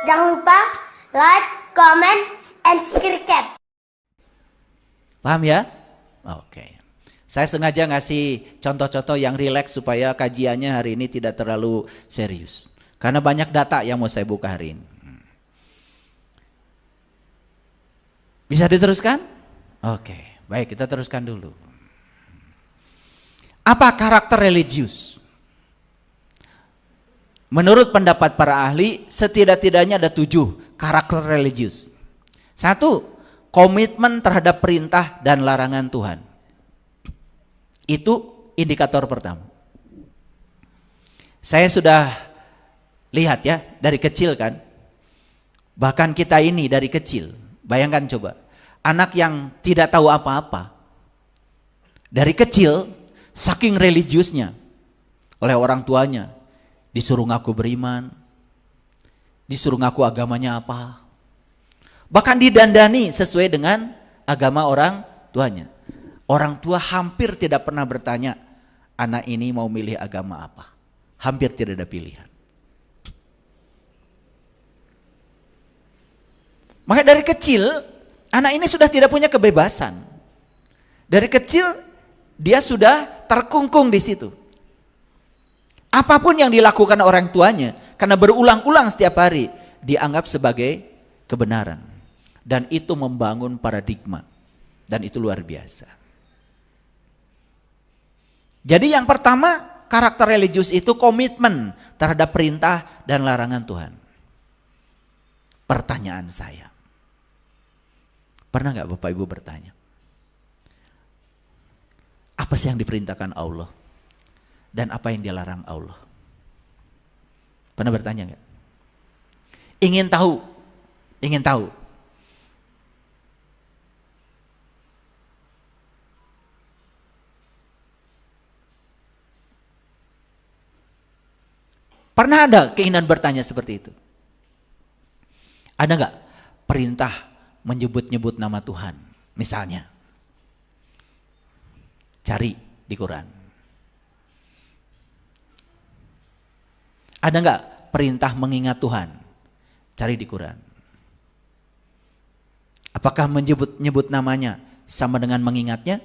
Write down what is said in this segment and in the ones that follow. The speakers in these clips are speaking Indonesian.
Jangan lupa like, comment, and subscribe. Paham ya? Oke. Saya sengaja ngasih contoh-contoh yang rileks supaya kajiannya hari ini tidak terlalu serius. Karena banyak data yang mau saya buka hari ini. Bisa diteruskan? Oke, baik, kita teruskan dulu. Apa karakter religius? Menurut pendapat para ahli, setidak-tidaknya ada 7 karakter religius. 1, komitmen terhadap perintah dan larangan Tuhan. Itu indikator pertama. Saya sudah lihat ya, dari kecil kan. Bahkan kita ini dari kecil. Bayangkan coba, anak yang tidak tahu apa-apa. Dari kecil, saking religiusnya oleh orang tuanya, disuruh ngaku beriman, disuruh ngaku agamanya apa. Bahkan didandani sesuai dengan agama orang tuanya. Orang tua hampir tidak pernah bertanya, anak ini mau milih agama apa. Hampir tidak ada pilihan. Maka dari kecil, anak ini sudah tidak punya kebebasan. Dari kecil, dia sudah terkungkung di situ. Apapun yang dilakukan orang tuanya, karena berulang-ulang setiap hari, dianggap sebagai kebenaran. Dan itu membangun paradigma. Dan itu luar biasa. Jadi yang pertama, karakter religius itu komitmen terhadap perintah dan larangan Tuhan. Pertanyaan saya, pernah gak Bapak Ibu bertanya, apa sih yang diperintahkan Allah? Dan apa yang dilarang Allah? Pernah bertanya gak? Ingin tahu? Ingin tahu? Pernah ada keinginan bertanya seperti itu? Ada gak perintah menyebut-nyebut nama Tuhan? Misalnya, cari di Quran. Ada gak perintah mengingat Tuhan? Cari di Quran. Apakah menyebut-nyebut namanya sama dengan mengingatnya?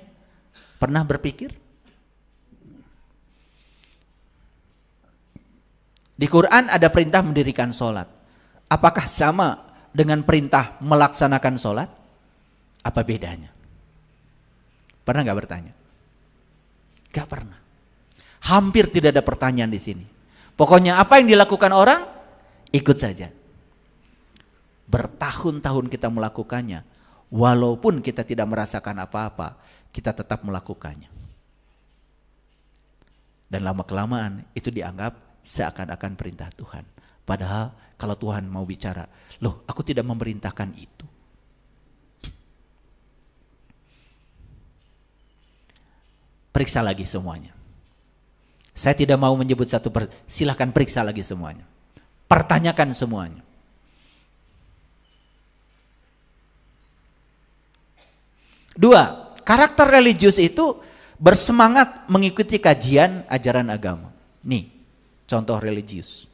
Pernah berpikir? Di Quran ada perintah mendirikan sholat. Apakah sama dengan perintah melaksanakan sholat? Apa bedanya? Pernah gak bertanya? Gak pernah. Hampir tidak ada pertanyaan di sini. Pokoknya apa yang dilakukan orang, ikut saja. Bertahun-tahun kita melakukannya. Walaupun kita tidak merasakan apa-apa, kita tetap melakukannya. Dan lama-kelamaan itu dianggap seakan-akan perintah Tuhan. Padahal kalau Tuhan mau bicara, loh aku tidak memerintahkan itu. Periksa lagi semuanya. Saya tidak mau menyebut satu silahkan periksa lagi semuanya. Pertanyakan semuanya. Dua, karakter religius itu bersemangat mengikuti kajian ajaran agama. Nih, contoh religius.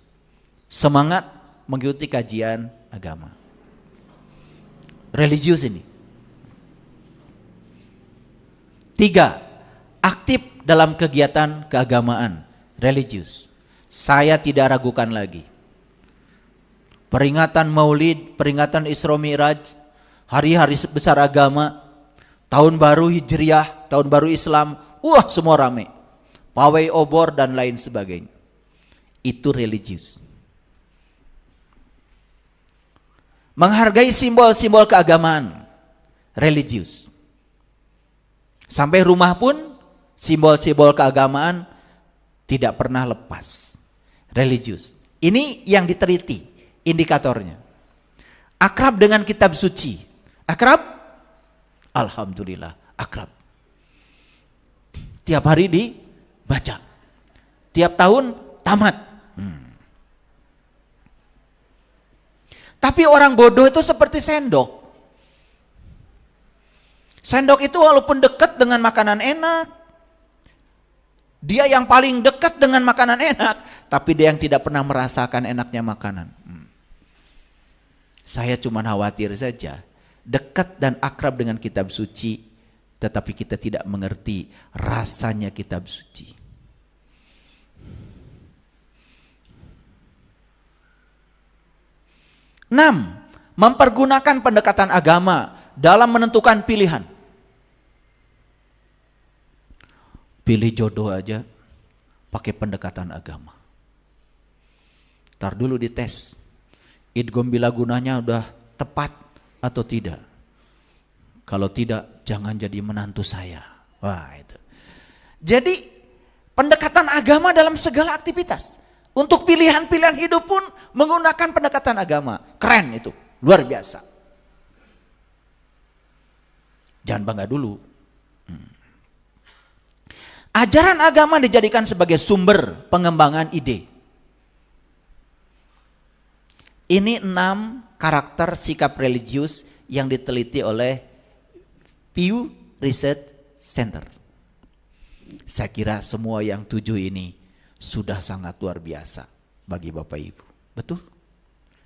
Semangat mengikuti kajian agama. Religius ini. 3, aktif dalam kegiatan keagamaan. Religius. Saya tidak ragukan lagi. Peringatan Maulid, peringatan Isra Mi'raj, hari-hari besar agama, tahun baru Hijriah, tahun baru Islam, semua rame. Pawai obor dan lain sebagainya. Itu religius. Menghargai simbol-simbol keagamaan. Religius. Sampai rumah pun simbol-simbol keagamaan tidak pernah lepas. Religius. Ini yang diteliti indikatornya. Akrab dengan kitab suci. Akrab? Alhamdulillah, akrab. Tiap hari dibaca. Tiap tahun tamat. Tapi orang bodoh itu seperti sendok. Sendok itu walaupun dekat dengan makanan enak, dia yang paling dekat dengan makanan enak, tapi dia yang tidak pernah merasakan enaknya makanan. Saya cuma khawatir saja, dekat dan akrab dengan kitab suci, tetapi kita tidak mengerti rasanya kitab suci. Enam, mempergunakan pendekatan agama dalam menentukan pilihan. Pilih jodoh aja pakai pendekatan agama. Ntar dulu dites, idgham bila gunanya udah tepat atau tidak. Kalau tidak, jangan jadi menantu saya. Wah itu. Jadi pendekatan agama dalam segala aktivitas. Untuk pilihan-pilihan hidup pun menggunakan pendekatan agama. Keren itu, luar biasa. Jangan bangga dulu. Ajaran agama dijadikan sebagai sumber pengembangan ide. Ini 6 karakter sikap religius yang diteliti oleh Pew Research Center. Saya kira semua yang 7 ini sudah sangat luar biasa bagi Bapak Ibu. Betul?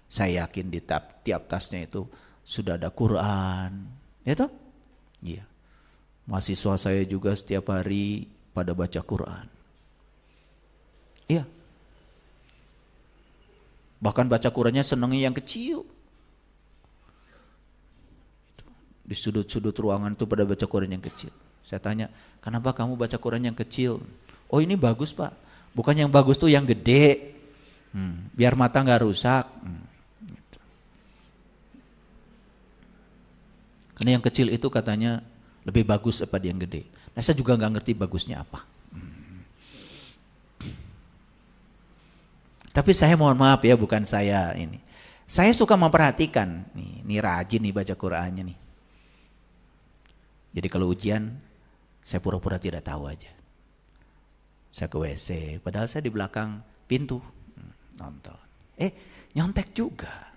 Saya yakin di tiap tasnya itu sudah ada Quran. Ya toh? Iya. Mahasiswa saya juga setiap hari pada baca Quran. Iya. Bahkan baca Qurannya senangnya yang kecil. Di sudut-sudut ruangan itu pada baca Quran yang kecil. Saya tanya, kenapa kamu baca Quran yang kecil? Oh ini bagus Pak. Bukan yang bagus tuh yang gede. Biar mata gak rusak. Gitu. Karena yang kecil itu katanya lebih bagus daripada yang gede. Nah saya juga gak ngerti bagusnya apa. Tapi saya mohon maaf ya, bukan saya ini. Saya suka memperhatikan. Nih rajin nih baca Qur'annya nih. Jadi kalau ujian, saya pura-pura tidak tahu aja. Saya ke WC, padahal saya di belakang pintu. Nonton. Nyontek juga.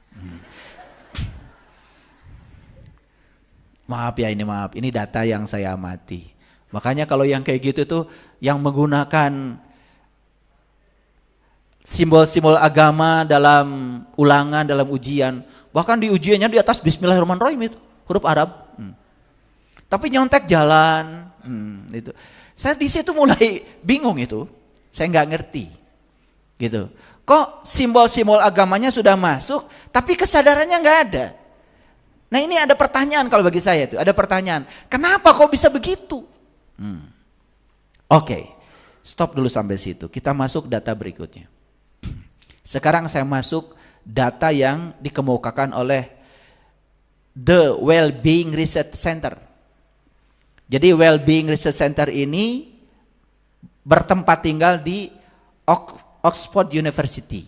Maaf ya, ini data yang saya amati. Makanya kalau yang kayak gitu tuh, yang menggunakan simbol-simbol agama dalam ulangan, dalam ujian, bahkan di ujiannya di atas Bismillahirrahmanirrahim itu, huruf Arab. Tapi nyontek jalan, itu. Saya di situ mulai bingung itu, saya nggak ngerti, gitu. Kok simbol-simbol agamanya sudah masuk, tapi kesadarannya nggak ada. Nah ini ada pertanyaan kalau bagi saya itu, ada pertanyaan, kenapa kok bisa begitu? Oke, stop dulu sampai situ. Kita masuk data berikutnya. Sekarang saya masuk data yang dikemukakan oleh The Well-Being Research Center. Jadi Well-Being Research Center ini bertempat tinggal di Oxford University.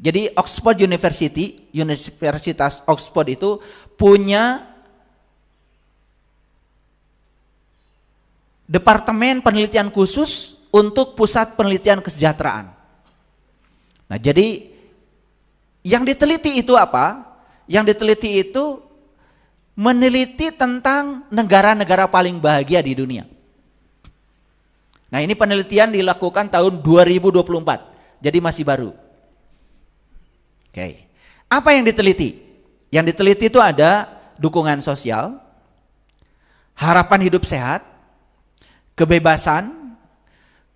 Jadi Oxford University, Universitas Oxford itu punya departemen penelitian khusus untuk pusat penelitian kesejahteraan. Nah, jadi yang diteliti itu apa? Yang diteliti itu meneliti tentang negara-negara paling bahagia di dunia. Nah, ini penelitian dilakukan tahun 2024. Jadi masih baru. Oke. Apa yang diteliti? Yang diteliti itu ada dukungan sosial, harapan hidup sehat, kebebasan,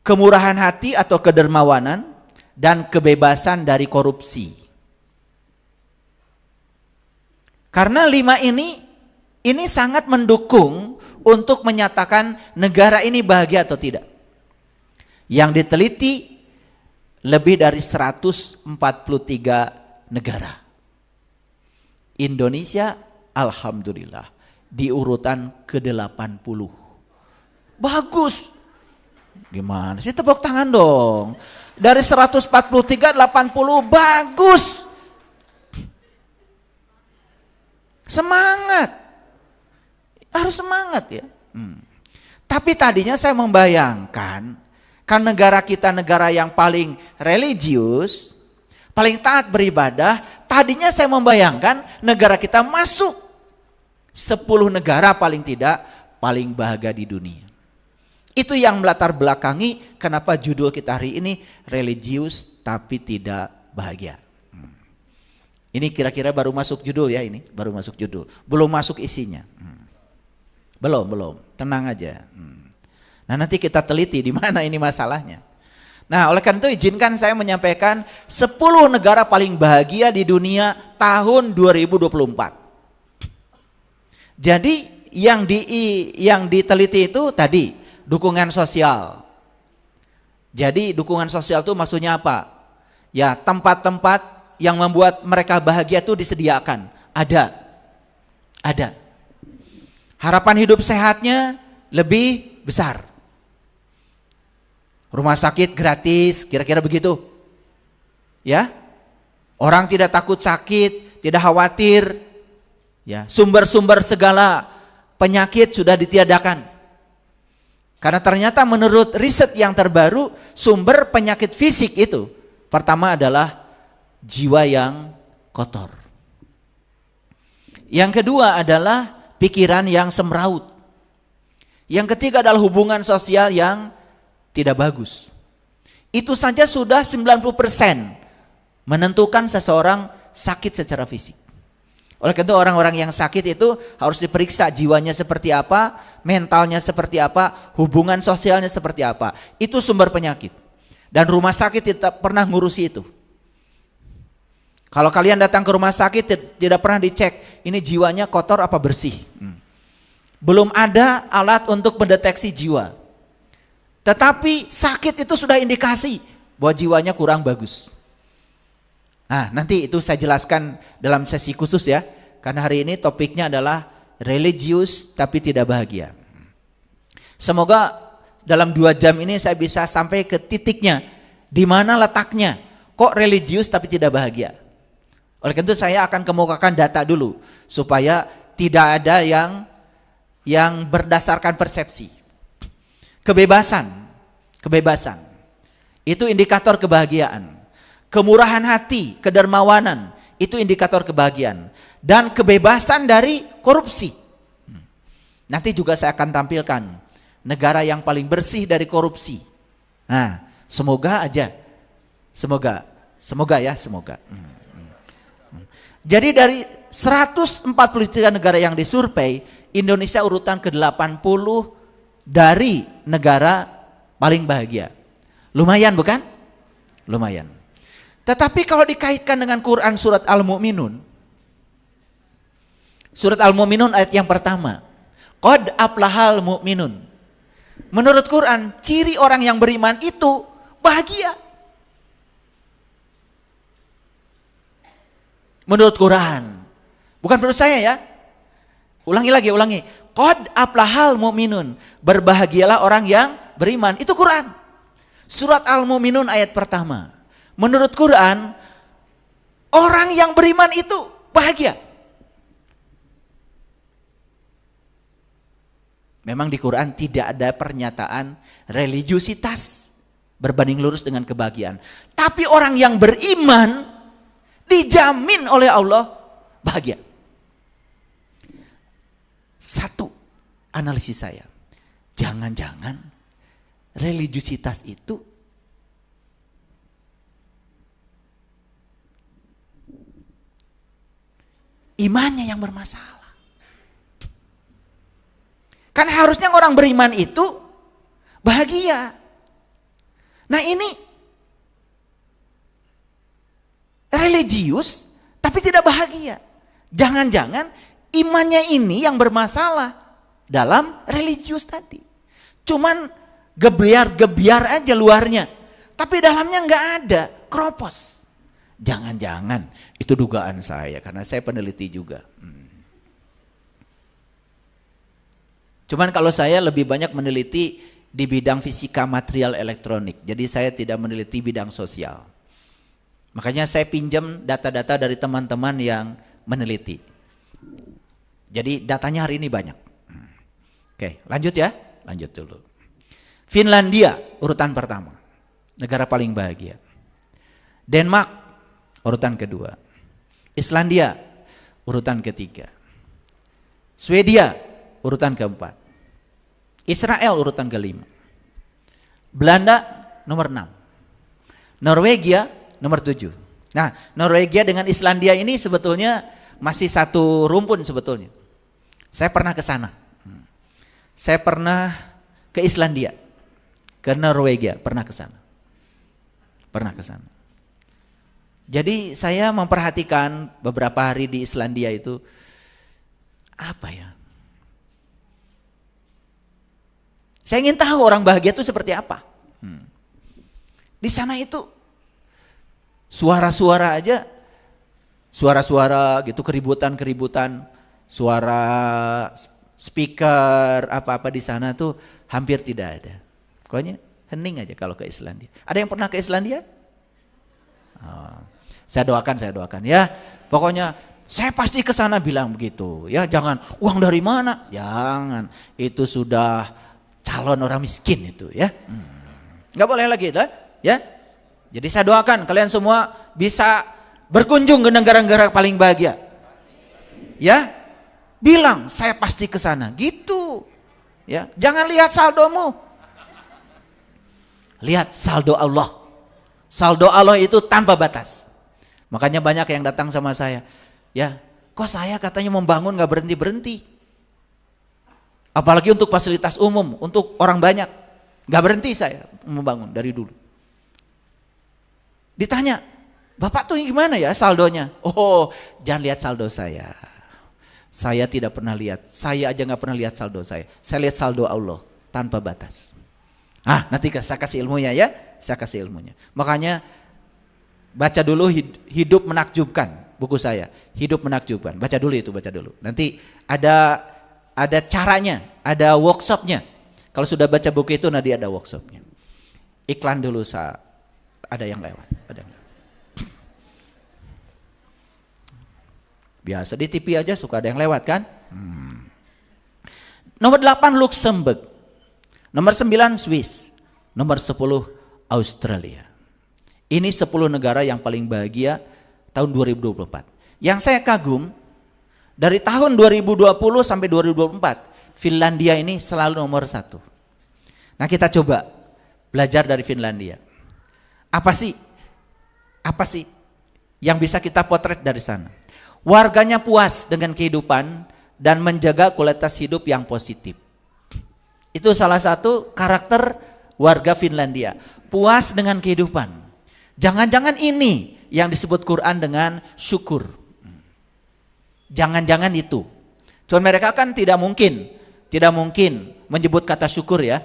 kemurahan hati atau kedermawanan, dan kebebasan dari korupsi. Karena 5 ini sangat mendukung untuk menyatakan negara ini bahagia atau tidak. Yang diteliti lebih dari 143 negara. Indonesia alhamdulillah di urutan ke-80. Bagus. Gimana sih, tepuk tangan dong. Dari 143 80 bagus. Semangat. Harus semangat ya. Tapi tadinya saya membayangkan, kan negara kita negara yang paling religius, paling taat beribadah, tadinya saya membayangkan negara kita masuk 10 negara paling tidak paling bahagia di dunia. Itu yang melatar belakangi kenapa judul kita hari ini religius tapi tidak bahagia. Ini kira-kira baru masuk judul ya ini, baru masuk judul. Belum masuk isinya. Belum. Tenang aja. Nah, nanti kita teliti di mana ini masalahnya. Nah, oleh karena itu izinkan saya menyampaikan 10 negara paling bahagia di dunia tahun 2024. Jadi yang diteliti itu tadi dukungan sosial. Jadi dukungan sosial itu maksudnya apa? Ya, tempat-tempat yang membuat mereka bahagia itu disediakan. Ada. Harapan hidup sehatnya lebih besar. Rumah sakit gratis, kira-kira begitu. Ya. Orang tidak takut sakit, tidak khawatir. Ya, sumber-sumber segala penyakit sudah ditiadakan. Karena ternyata menurut riset yang terbaru, sumber penyakit fisik itu pertama adalah jiwa yang kotor. Yang kedua adalah pikiran yang semraut. Yang ketiga adalah hubungan sosial yang tidak bagus. Itu saja sudah 90% menentukan seseorang sakit secara fisik. Oleh karena itu orang-orang yang sakit itu harus diperiksa jiwanya seperti apa, mentalnya seperti apa, hubungan sosialnya seperti apa. Itu sumber penyakit. Dan rumah sakit tidak pernah ngurusi itu. Kalau kalian datang ke rumah sakit tidak pernah dicek ini jiwanya kotor apa bersih. Belum ada alat untuk mendeteksi jiwa. Tetapi sakit itu sudah indikasi bahwa jiwanya kurang bagus. Nah, nanti itu saya jelaskan dalam sesi khusus ya. Karena hari ini topiknya adalah religius tapi tidak bahagia. Semoga dalam 2 jam ini saya bisa sampai ke titiknya. Di mana letaknya? Kok religius tapi tidak bahagia? Oleh karena itu saya akan kemukakan data dulu. Supaya tidak ada yang berdasarkan persepsi. Kebebasan. Itu indikator kebahagiaan. Kemurahan hati, kedermawanan, itu indikator kebahagiaan. Dan kebebasan dari korupsi. Nanti juga saya akan tampilkan negara yang paling bersih dari korupsi. Nah, semoga aja. Semoga. Jadi dari 143 negara yang disurvei, Indonesia urutan ke-80 dari negara paling bahagia. Lumayan bukan? Lumayan. Tetapi kalau dikaitkan dengan Quran surat Al-Mu'minun. Surat Al-Mu'minun ayat yang pertama. Qad aflahal mu'minun. Menurut Quran, ciri orang yang beriman itu bahagia. Menurut Quran. Bukan menurut saya ya. Ulangi. Qad aflahal mu'minun. Berbahagialah orang yang beriman. Itu Quran. Surat Al-Mu'minun ayat pertama. Menurut Quran, orang yang beriman itu bahagia. Memang di Quran tidak ada pernyataan religiusitas berbanding lurus dengan kebahagiaan. Tapi orang yang beriman dijamin oleh Allah bahagia. Satu analisis saya, jangan-jangan religiusitas itu imannya yang bermasalah. Kan harusnya orang beriman itu bahagia. Nah ini religius tapi tidak bahagia. Jangan-jangan imannya ini yang bermasalah dalam religius tadi. Cuman gebiar aja luarnya. Tapi dalamnya nggak ada, keropos. Jangan-jangan itu dugaan saya karena saya peneliti juga. Cuman kalau saya lebih banyak meneliti di bidang fisika material elektronik. Jadi saya tidak meneliti bidang sosial. Makanya saya pinjam data-data dari teman-teman yang meneliti. Jadi datanya hari ini banyak. Oke, lanjut ya. Lanjut dulu. Finlandia urutan pertama. Negara paling bahagia. Denmark urutan kedua. Islandia urutan ketiga. Swedia urutan keempat. Israel urutan kelima. Belanda nomor 6. Norwegia nomor 7. Nah, Norwegia dengan Islandia ini sebetulnya masih satu rumpun sebetulnya. Saya pernah ke sana. Saya pernah ke Islandia, ke Norwegia, pernah ke sana. Pernah ke sana. Jadi saya memperhatikan beberapa hari di Islandia itu, apa ya? Saya ingin tahu orang bahagia itu seperti apa. Di sana itu suara-suara aja, suara-suara gitu, keributan-keributan, suara speaker apa-apa di sana tuh hampir tidak ada. Pokoknya hening aja kalau ke Islandia. Ada yang pernah ke Islandia? Oh, saya doakan ya. Pokoknya saya pasti ke sana bilang begitu. Ya, jangan uang dari mana? Jangan. Itu sudah calon orang miskin itu ya. Nggak boleh lagi lah, ya. Jadi saya doakan kalian semua bisa berkunjung ke negara-negara paling bahagia. Ya. Bilang saya pasti ke sana. Gitu. Ya, jangan lihat saldomu. Lihat saldo Allah. Saldo Allah itu tanpa batas. Makanya banyak yang datang sama saya. Ya, kok saya katanya membangun gak berhenti-berhenti. Apalagi untuk fasilitas umum, untuk orang banyak. Gak berhenti saya membangun dari dulu. Ditanya, Bapak tuh gimana ya saldonya? Oh, jangan lihat saldo saya. Saya tidak pernah lihat. Saya aja gak pernah lihat saldo saya. Saya lihat saldo Allah tanpa batas. Nanti saya kasih ilmunya ya. Saya kasih ilmunya. Makanya baca dulu Hidup Menakjubkan, buku saya. Hidup Menakjubkan. Baca dulu itu, baca dulu. Nanti ada caranya, ada workshopnya. Kalau sudah baca buku itu nanti ada workshopnya. Iklan dulu ada yang lewat. Biasa di TV aja suka ada yang lewat kan? Nomor 8 Luxembourg. Nomor 9 Swiss. Nomor 10 Australia. Ini 10 negara yang paling bahagia tahun 2024. Yang saya kagum, dari tahun 2020 sampai 2024, Finlandia ini selalu nomor 1. Nah, kita coba belajar dari Finlandia. Apa sih yang bisa kita potret dari sana? Warganya puas dengan kehidupan dan menjaga kualitas hidup yang positif. Itu salah satu karakter warga Finlandia, puas dengan kehidupan. Jangan-jangan ini yang disebut Quran dengan syukur. Jangan-jangan itu. Cuma mereka kan tidak mungkin menyebut kata syukur ya.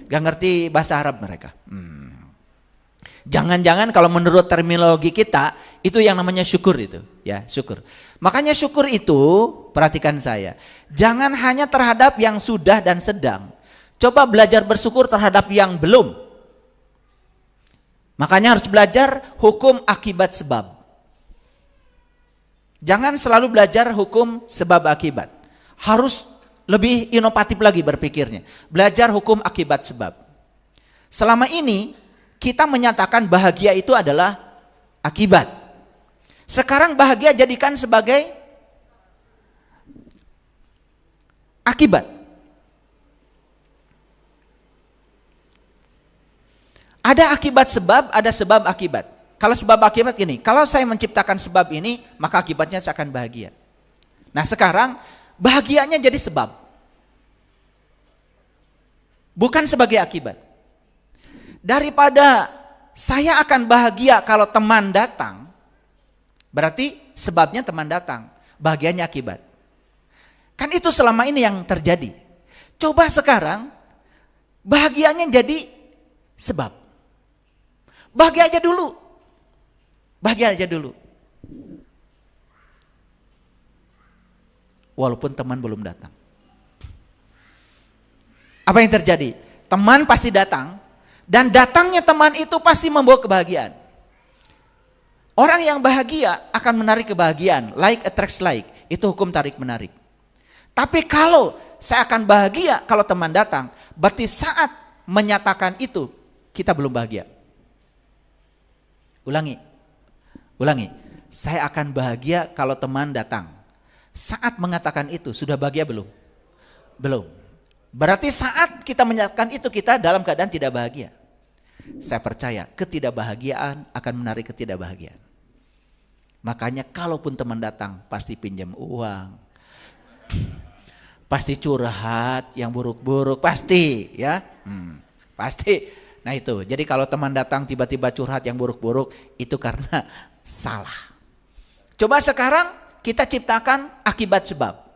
Gak ngerti bahasa Arab mereka. Jangan-jangan kalau menurut terminologi kita itu yang namanya syukur itu, ya, syukur. Makanya syukur itu, perhatikan saya, jangan hanya terhadap yang sudah dan sedang. Coba belajar bersyukur terhadap yang belum. Makanya harus belajar hukum akibat sebab. Jangan selalu belajar hukum sebab akibat. Harus lebih inovatif lagi berpikirnya. Belajar hukum akibat sebab. Selama ini kita menyatakan bahagia itu adalah akibat. Sekarang bahagia jadikan sebagai akibat. Ada akibat sebab, ada sebab akibat. Kalau sebab akibat gini, kalau saya menciptakan sebab ini, maka akibatnya saya akan bahagia. Nah sekarang, bahagianya jadi sebab. Bukan sebagai akibat. Daripada saya akan bahagia kalau teman datang, berarti sebabnya teman datang, bahagianya akibat. Kan itu selama ini yang terjadi. Coba sekarang, bahagianya jadi sebab. Bahagia aja dulu. Bahagia aja dulu. Walaupun teman belum datang. Apa yang terjadi? Teman pasti datang, dan datangnya teman itu pasti membawa kebahagiaan. Orang yang bahagia akan menarik kebahagiaan. Like attracts like. Itu hukum tarik menarik. Tapi kalau saya akan bahagia kalau teman datang, berarti saat menyatakan itu, kita belum bahagia. Ulangi. Saya akan bahagia kalau teman datang. Saat mengatakan itu, sudah bahagia belum? Belum. Berarti saat kita menyatakan itu, kita dalam keadaan tidak bahagia. Saya percaya ketidakbahagiaan akan menarik ketidakbahagiaan. Makanya kalaupun teman datang pasti pinjam uang. Pasti curhat yang buruk-buruk, pasti ya. Pasti. Nah itu, jadi kalau teman datang tiba-tiba curhat yang buruk-buruk, itu karena salah. Coba sekarang kita ciptakan akibat sebab.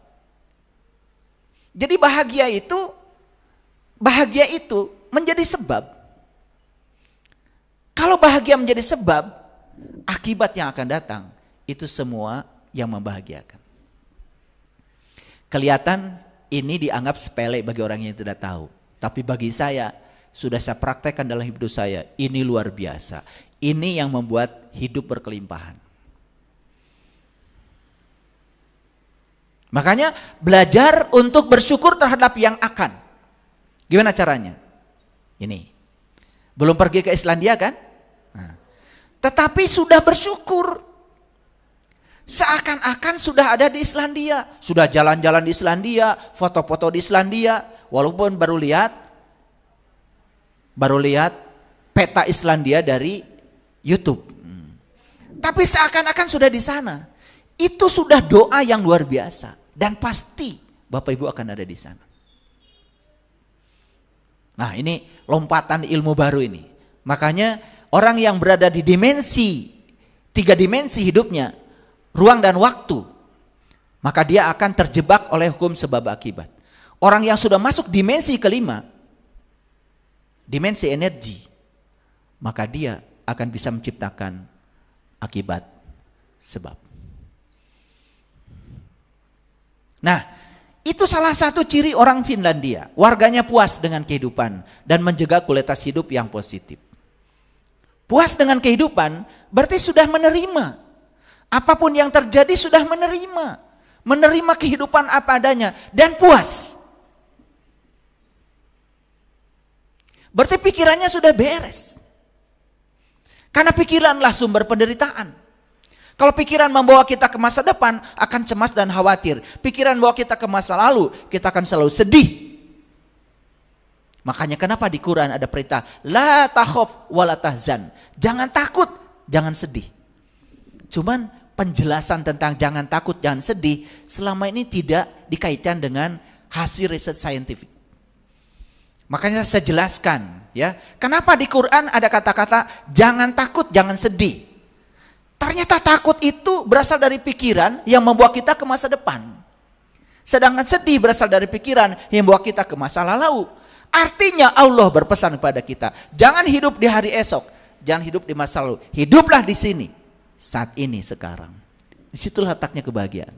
Jadi bahagia itu menjadi sebab. Kalau bahagia menjadi sebab, akibat yang akan datang itu semua yang membahagiakan. Kelihatan ini dianggap sepele bagi orang yang tidak tahu. Tapi bagi saya, sudah saya praktekkan dalam hidup saya, ini luar biasa. Ini yang membuat hidup berkelimpahan. Makanya belajar untuk bersyukur terhadap yang akan. Gimana caranya? Ini. Belum pergi ke Islandia kan? Nah. Tetapi sudah bersyukur. Seakan-akan sudah ada di Islandia. Sudah jalan-jalan di Islandia, foto-foto di Islandia. Walaupun baru lihat peta Islandia dari YouTube. Tapi seakan-akan sudah di sana. Itu sudah doa yang luar biasa. Dan pasti Bapak Ibu akan ada di sana. Nah ini lompatan ilmu baru ini. Makanya orang yang berada di tiga dimensi hidupnya, ruang dan waktu, maka dia akan terjebak oleh hukum sebab akibat. Orang yang sudah masuk dimensi kelima, dimensi energi, maka dia akan bisa menciptakan akibat sebab. Nah, itu salah satu ciri orang Finlandia. Warganya puas dengan kehidupan dan menjaga kualitas hidup yang positif. Puas dengan kehidupan berarti sudah menerima. Apapun yang terjadi sudah menerima. Menerima kehidupan apa adanya dan puas. Berarti pikirannya sudah beres. Karena pikiranlah sumber penderitaan. Kalau pikiran membawa kita ke masa depan, akan cemas dan khawatir. Pikiran membawa kita ke masa lalu, kita akan selalu sedih. Makanya kenapa di Quran ada perintah, la takhaf wa la tahzan. Jangan takut, jangan sedih. Cuman penjelasan tentang jangan takut, jangan sedih, selama ini tidak dikaitkan dengan hasil riset saintifik. Makanya saya jelaskan, ya, kenapa di Quran ada kata-kata jangan takut, jangan sedih. Ternyata takut itu berasal dari pikiran yang membawa kita ke masa depan. Sedangkan sedih berasal dari pikiran yang membawa kita ke masa lalu. Artinya Allah berpesan kepada kita, jangan hidup di hari esok, jangan hidup di masa lalu. Hiduplah di sini, saat ini, sekarang. Disitulah letaknya kebahagiaan.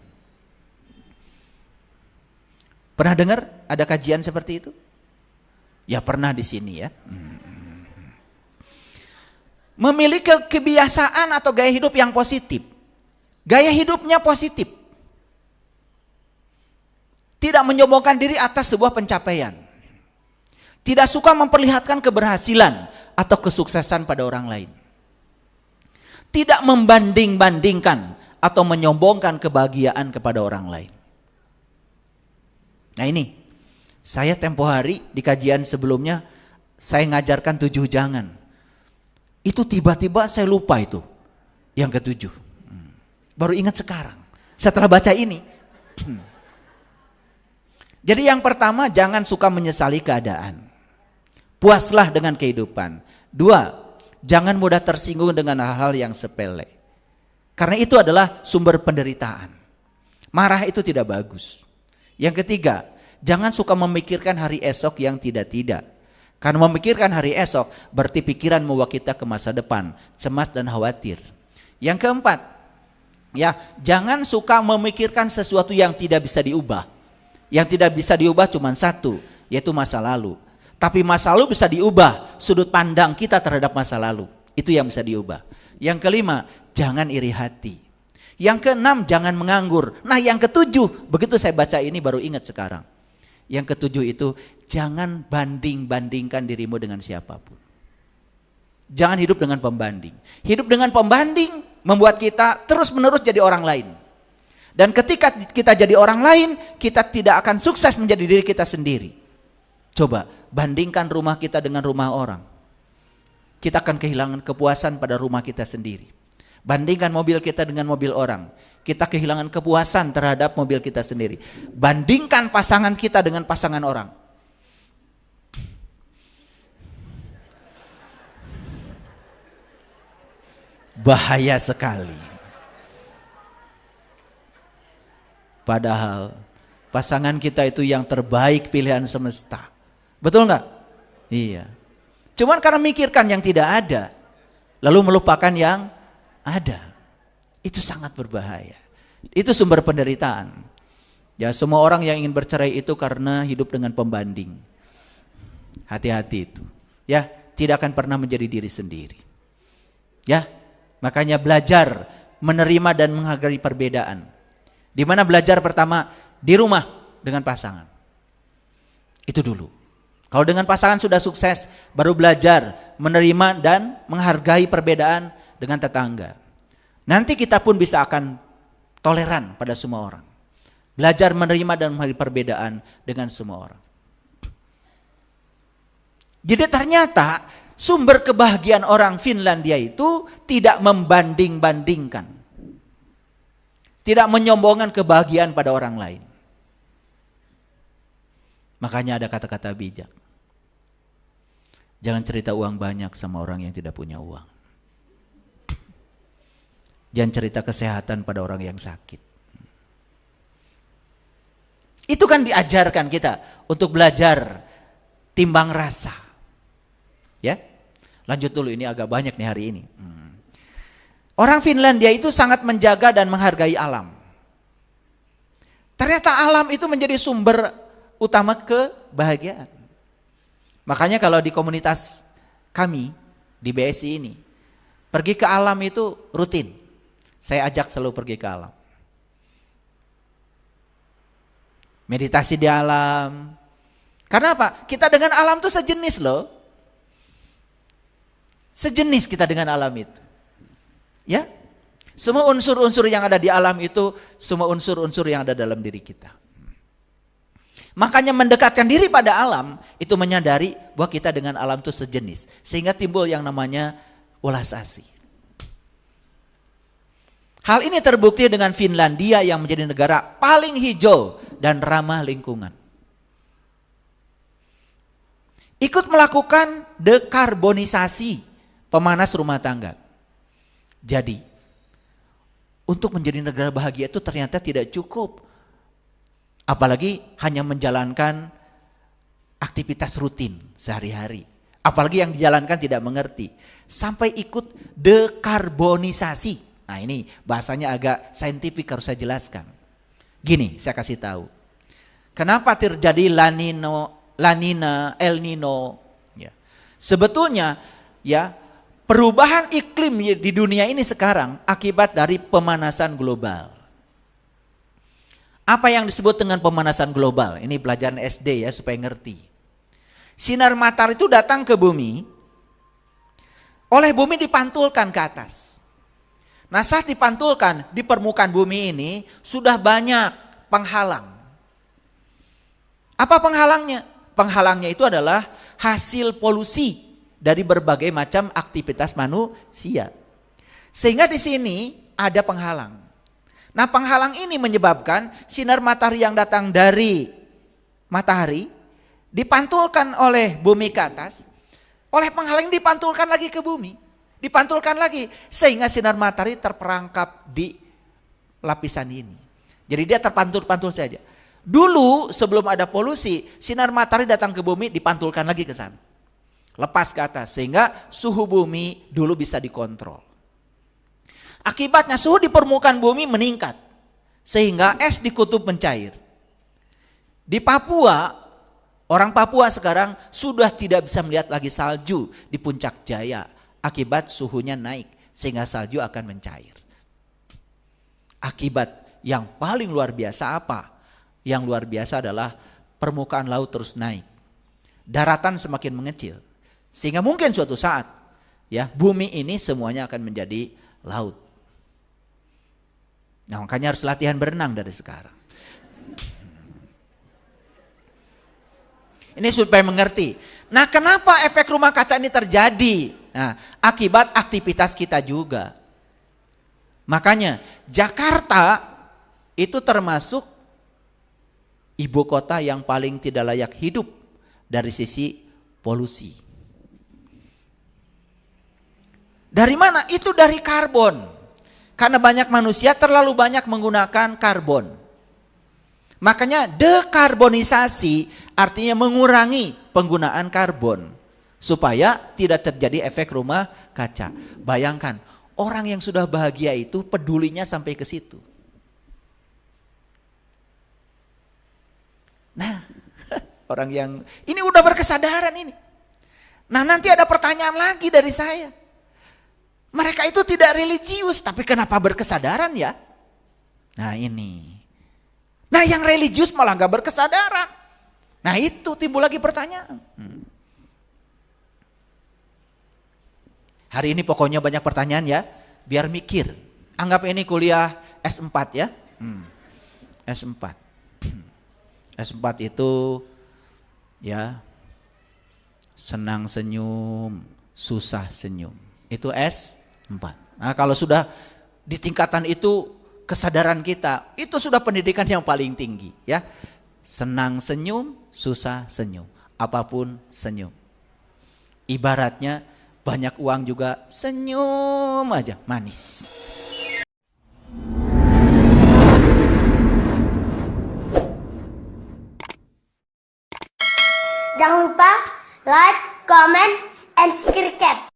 Pernah dengar ada kajian seperti itu? Ya pernah di sini ya. Memiliki kebiasaan atau gaya hidup yang positif. Gaya hidupnya positif. Tidak menyombongkan diri atas sebuah pencapaian. Tidak suka memperlihatkan keberhasilan atau kesuksesan pada orang lain. Tidak membanding-bandingkan atau menyombongkan kebahagiaan kepada orang lain. Nah ini, saya tempo hari di kajian sebelumnya, saya ngajarkan 7 jangan. Itu tiba-tiba saya lupa itu yang ke-7. Baru ingat sekarang setelah baca ini. Jadi yang pertama, jangan suka menyesali keadaan. Puaslah dengan kehidupan. 2, jangan mudah tersinggung dengan hal-hal yang sepele. Karena itu adalah sumber penderitaan. Marah itu tidak bagus. Yang ketiga, jangan suka memikirkan hari esok yang tidak-tidak. Karena memikirkan hari esok berarti pikiran membawa kita ke masa depan, cemas dan khawatir. Yang keempat, ya, jangan suka memikirkan sesuatu yang tidak bisa diubah. Yang tidak bisa diubah cuma satu, yaitu masa lalu. Tapi masa lalu bisa diubah, sudut pandang kita terhadap masa lalu. Itu yang bisa diubah. Yang kelima, jangan iri hati. Yang keenam, jangan menganggur. Nah yang ketujuh, begitu saya baca ini baru ingat sekarang. Yang ketujuh itu, jangan banding-bandingkan dirimu dengan siapapun. Jangan hidup dengan pembanding. Hidup dengan pembanding membuat kita terus-menerus jadi orang lain. Dan ketika kita jadi orang lain, kita tidak akan sukses menjadi diri kita sendiri. Coba bandingkan rumah kita dengan rumah orang. Kita akan kehilangan kepuasan pada rumah kita sendiri. Bandingkan mobil kita dengan mobil orang. Kita kehilangan kepuasan terhadap mobil kita sendiri. Bandingkan pasangan kita dengan pasangan orang. Bahaya sekali. Padahal pasangan kita itu yang terbaik pilihan semesta. Betul nggak? Iya. Cuman karena mikirkan yang tidak ada, lalu melupakan yang ada. Itu sangat berbahaya. Itu sumber penderitaan. Ya, semua orang yang ingin bercerai itu karena hidup dengan pembanding. Hati-hati itu. Ya, tidak akan pernah menjadi diri sendiri. Ya, makanya belajar menerima dan menghargai perbedaan. Di mana belajar pertama di rumah dengan pasangan. Itu dulu. Kalau dengan pasangan sudah sukses, baru belajar menerima dan menghargai perbedaan dengan tetangga. Nanti kita pun bisa akan toleran pada semua orang. Belajar menerima dan menghargai perbedaan dengan semua orang. Jadi ternyata sumber kebahagiaan orang Finlandia itu tidak membanding-bandingkan. Tidak menyombongkan kebahagiaan pada orang lain. Makanya ada kata-kata bijak. Jangan cerita uang banyak sama orang yang tidak punya uang. Jangan cerita kesehatan pada orang yang sakit. Itu kan diajarkan kita untuk belajar timbang rasa. Ya, lanjut dulu, ini agak banyak nih hari ini. Orang Finlandia itu sangat menjaga dan menghargai alam. Ternyata alam itu menjadi sumber utama kebahagiaan. Makanya kalau di komunitas kami di BSI ini, pergi ke alam itu rutin. Saya ajak selalu pergi ke alam. Meditasi di alam. Karena apa? Kita dengan alam itu sejenis loh. Sejenis kita dengan alam itu. Ya, semua unsur-unsur yang ada di alam itu semua unsur-unsur yang ada dalam diri kita. Makanya mendekatkan diri pada alam itu menyadari bahwa kita dengan alam itu sejenis, sehingga timbul yang namanya welas asih. Hal ini terbukti dengan Finlandia yang menjadi negara paling hijau dan ramah lingkungan. Ikut melakukan dekarbonisasi pemanas rumah tangga. Jadi, untuk menjadi negara bahagia itu ternyata tidak cukup. Apalagi hanya menjalankan aktivitas rutin sehari-hari. Apalagi yang dijalankan tidak mengerti. Sampai ikut dekarbonisasi. Nah ini bahasanya agak saintifik, harus saya jelaskan. Gini, saya kasih tahu. Kenapa terjadi La Nina, El Nino? Ya. Sebetulnya ya, perubahan iklim di dunia ini sekarang akibat dari pemanasan global. Apa yang disebut dengan pemanasan global? Ini pelajaran SD ya supaya ngerti. Sinar matahari itu datang ke bumi, oleh bumi dipantulkan ke atas. Nah saat dipantulkan di permukaan bumi ini sudah banyak penghalang. Apa penghalangnya? Penghalangnya itu adalah hasil polusi dari berbagai macam aktivitas manusia. Sehingga di sini ada penghalang. Nah, penghalang ini menyebabkan sinar matahari yang datang dari matahari dipantulkan oleh bumi ke atas, oleh penghalang dipantulkan lagi ke bumi, dipantulkan lagi sehingga sinar matahari terperangkap di lapisan ini. Jadi dia terpantul-pantul saja. Dulu sebelum ada polusi, sinar matahari datang ke bumi dipantulkan lagi ke sana. Lepas ke atas sehingga suhu bumi dulu bisa dikontrol. Akibatnya suhu di permukaan bumi meningkat sehingga es di kutub mencair. Di Papua, orang Papua sekarang sudah tidak bisa melihat lagi salju di Puncak Jaya akibat suhunya naik sehingga salju akan mencair. Akibat yang paling luar biasa apa? Yang luar biasa adalah permukaan laut terus naik. Daratan semakin mengecil. Sehingga mungkin suatu saat ya bumi ini semuanya akan menjadi laut. Nah, makanya harus latihan berenang dari sekarang. Ini supaya mengerti. Nah, kenapa efek rumah kaca ini terjadi? Nah, akibat aktivitas kita juga. Makanya Jakarta itu termasuk ibu kota yang paling tidak layak hidup dari sisi polusi. Dari mana? Itu dari karbon. Karena banyak manusia terlalu banyak menggunakan karbon. Makanya dekarbonisasi artinya mengurangi penggunaan karbon supaya tidak terjadi efek rumah kaca. Bayangkan, orang yang sudah bahagia itu pedulinya sampai ke situ. Nah, orang yang ini udah berkesadaran ini. Nah, nanti ada pertanyaan lagi dari saya. Mereka itu tidak religius, tapi kenapa berkesadaran ya? Nah ini. Nah yang religius malah gak berkesadaran. Nah itu timbul lagi pertanyaan. Hari ini pokoknya banyak pertanyaan ya. Biar mikir. Anggap ini kuliah S4 ya. S4. S4 itu ya senang senyum, susah senyum. Itu S4. Nah kalau sudah di tingkatan itu kesadaran kita, itu sudah pendidikan yang paling tinggi ya. Senang senyum, susah senyum. Apapun senyum. Ibaratnya banyak uang juga senyum aja, manis. Jangan lupa like, comment, and subscribe.